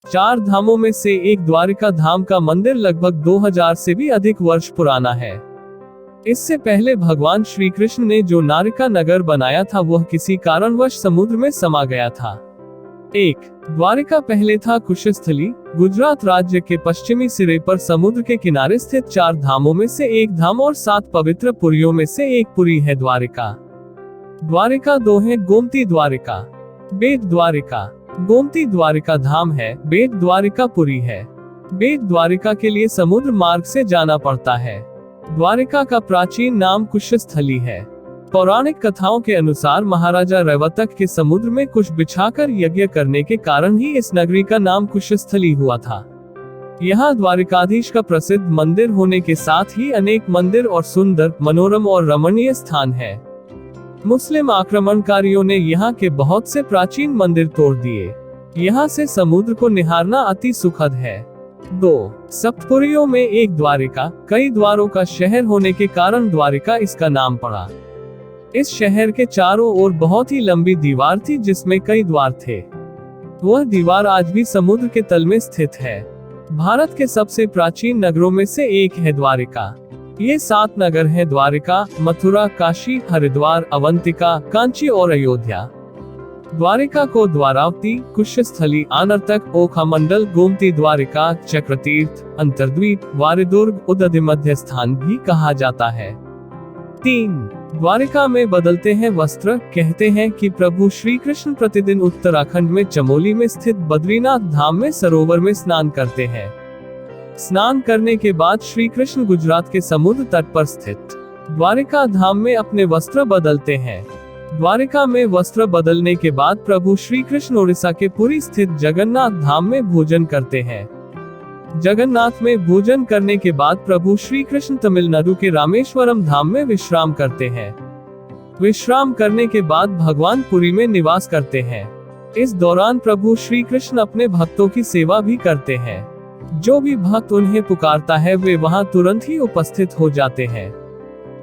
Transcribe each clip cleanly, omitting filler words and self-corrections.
चार धामों में से एक द्वारिका धाम का मंदिर लगभग 2000 से भी अधिक वर्ष पुराना है। इससे पहले भगवान श्री कृष्ण ने जो द्वारिका नगर बनाया था वह किसी कारणवश समुद्र में समा गया था। द्वारिका पहले था कुशस्थली, गुजरात राज्य के पश्चिमी सिरे पर समुद्र के किनारे स्थित चार धामों में से एक धाम और 7 पवित्र पुरियों में से एक पुरी है द्वारिका। द्वारिका 2 है, गोमती द्वारिका, बेट द्वारिका। गोमती द्वारिका धाम है, बेट द्वारिका पुरी है। बेट द्वारिका के लिए समुद्र मार्ग से जाना पड़ता है। द्वारिका का प्राचीन नाम कुशस्थली है। पौराणिक कथाओं के अनुसार महाराजा रैवतक के समुद्र में कुश बिछाकर यज्ञ करने के कारण ही इस नगरी का नाम कुशस्थली हुआ था। यहाँ द्वारिकाधीश का प्रसिद्ध मंदिर होने के साथ ही अनेक मंदिर और सुंदर, मनोरम और रमणीय स्थान है। मुस्लिम आक्रमणकारियों ने यहाँ के बहुत से प्राचीन मंदिर तोड़ दिए। यहाँ से समुद्र को निहारना अति सुखद है। 2 सप्तपुरियों में एक द्वारिका, कई द्वारों का शहर होने के कारण द्वारिका इसका नाम पड़ा। इस शहर के चारों ओर बहुत ही लंबी दीवार थी जिसमें कई द्वार थे। वह दीवार आज भी समुद्र के तल में स्थित है। भारत के सबसे प्राचीन नगरों में से एक है द्वारिका। ये 7 नगर हैं: द्वारिका, मथुरा, काशी, हरिद्वार, अवंतिका, कांची और अयोध्या। द्वारिका को द्वारावती, कुशस्थली, आनर्तक, ओखा मंडल, गोमती द्वारिका, चक्रतीर्थ, अंतर्द्वीप, वारिदुर्ग, उदधि मध्य स्थान भी कहा जाता है। 3 द्वारिका में बदलते हैं वस्त्र। कहते हैं कि प्रभु श्री कृष्ण प्रतिदिन उत्तराखंड में चमोली में स्थित बद्रीनाथ धाम में सरोवर में स्नान करते हैं। स्नान करने के बाद श्री कृष्ण गुजरात के समुद्र तट पर स्थित द्वारिका धाम में अपने वस्त्र बदलते हैं। द्वारिका में वस्त्र बदलने के बाद प्रभु श्री कृष्ण उड़ीसा के पुरी स्थित जगन्नाथ धाम में भोजन करते हैं। जगन्नाथ में भोजन करने के बाद प्रभु श्री कृष्ण तमिलनाडु के रामेश्वरम धाम में विश्राम करते हैं। विश्राम करने के बाद भगवान पुरी में निवास करते हैं। इस दौरान प्रभु श्री कृष्ण अपने भक्तों की सेवा भी करते हैं। जो भी भक्त उन्हें पुकारता है वे वहां तुरंत ही उपस्थित हो जाते हैं।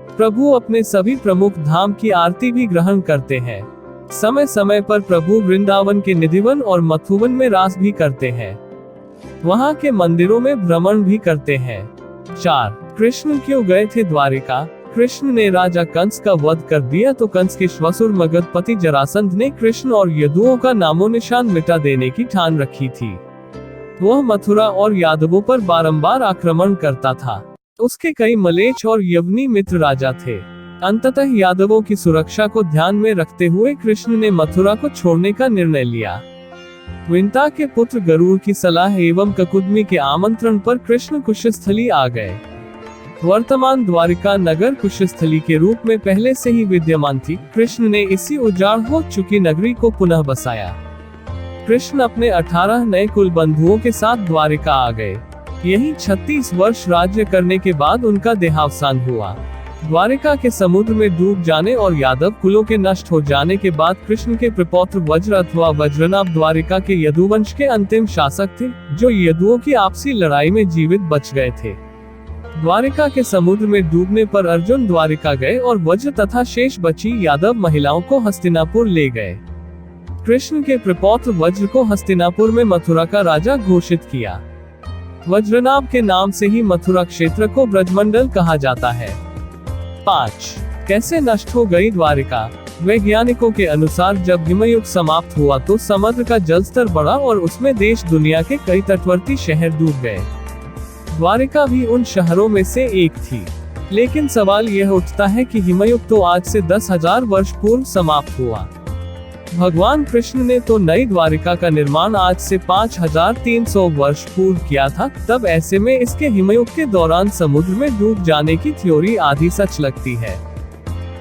प्रभु अपने सभी प्रमुख धाम की आरती भी ग्रहण करते हैं। समय समय पर प्रभु वृंदावन के निधिवन और मथुवन में रास भी करते हैं। वहाँ के मंदिरों में भ्रमण भी करते हैं। 4 कृष्ण क्यों गए थे द्वारिका? कृष्ण ने राजा कंस का वध कर दिया तो कंस के श्वशुर मगधपति जरासंध ने कृष्ण और यदुओं का नामो निशान मिटा देने की ठान रखी थी। वह मथुरा और यादवों पर बारंबार आक्रमण करता था। उसके कई मलेच्छ और यवनी मित्र राजा थे। अंततः यादवों की सुरक्षा को ध्यान में रखते हुए कृष्ण ने मथुरा को छोड़ने का निर्णय लिया। विंता के पुत्र गरुड़ की सलाह एवं ककुदमी के आमंत्रण पर कृष्ण कुशस्थली आ गए। वर्तमान द्वारिका नगर कुशस्थली के रूप में पहले से ही विद्यमान थी। कृष्ण ने इसी उजाड़ हो चुकी नगरी को पुनः बसाया। कृष्ण अपने 18 नए कुल बंधुओं के साथ द्वारिका आ गए। यहीं 36 वर्ष राज्य करने के बाद उनका देहावसान हुआ। द्वारिका के समुद्र में डूब जाने और यादव कुलों के नष्ट हो जाने के बाद कृष्ण के प्रपौत्र वज्र अथवा वज्रनाभ द्वारिका के यदुवंश के अंतिम शासक थे, जो यदुओं की आपसी लड़ाई में जीवित बच गए थे। द्वारिका के समुद्र में डूबने पर अर्जुन द्वारिका गए और वज्र तथा शेष बची यादव महिलाओं को हस्तिनापुर ले गए। कृष्ण के प्रपौत्र वज्र को हस्तिनापुर में मथुरा का राजा घोषित किया। वज्रनाभ के नाम से ही मथुरा क्षेत्र को ब्रजमंडल कहा जाता है। 5 कैसे नष्ट हो गई द्वारिका? वैज्ञानिकों के अनुसार जब हिमयुग समाप्त हुआ तो समुद्र का जलस्तर बढ़ा और उसमें देश दुनिया के कई तटवर्ती शहर डूब गए। द्वारिका भी उन शहरों में से एक थी। लेकिन सवाल यह उठता है कि हिमयुग तो आज से 10,000 वर्ष पूर्व समाप्त हुआ। भगवान कृष्ण ने तो नई द्वारिका का निर्माण आज से 5300 वर्ष पूर्व किया था। तब ऐसे में इसके हिमयुग के दौरान समुद्र में डूब जाने की थ्योरी आधी सच लगती है।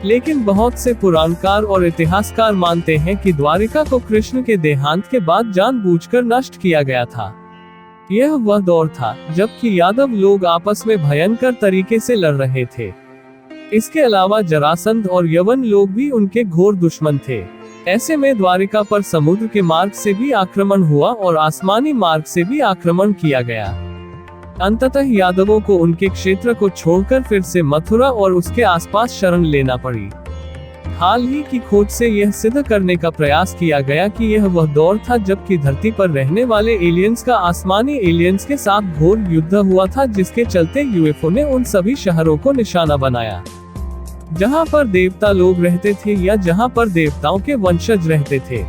लेकिन बहुत से पुराणकार और इतिहासकार मानते हैं कि द्वारिका को कृष्ण के देहांत के बाद जानबूझकर नष्ट किया गया था। यह वह दौर था जबकि यादव लोग आपस में भयंकर तरीके से लड़ रहे थे। इसके अलावा जरासंध और यवन लोग भी उनके घोर दुश्मन थे। ऐसे में द्वारिका पर समुद्र के मार्ग से भी आक्रमण हुआ और आसमानी मार्ग से भी आक्रमण किया गया। अंततः यादवों को उनके क्षेत्र को छोड़कर फिर से मथुरा और उसके आसपास शरण लेना पड़ी। हाल ही की खोज से यह सिद्ध करने का प्रयास किया गया कि यह वह दौर था जबकि धरती पर रहने वाले एलियंस का आसमानी एलियंस के साथ घोर युद्ध हुआ था, जिसके चलते यूएफओ ने उन सभी शहरों को निशाना बनाया जहां पर देवता लोग रहते थे या जहां पर देवताओं के वंशज रहते थे।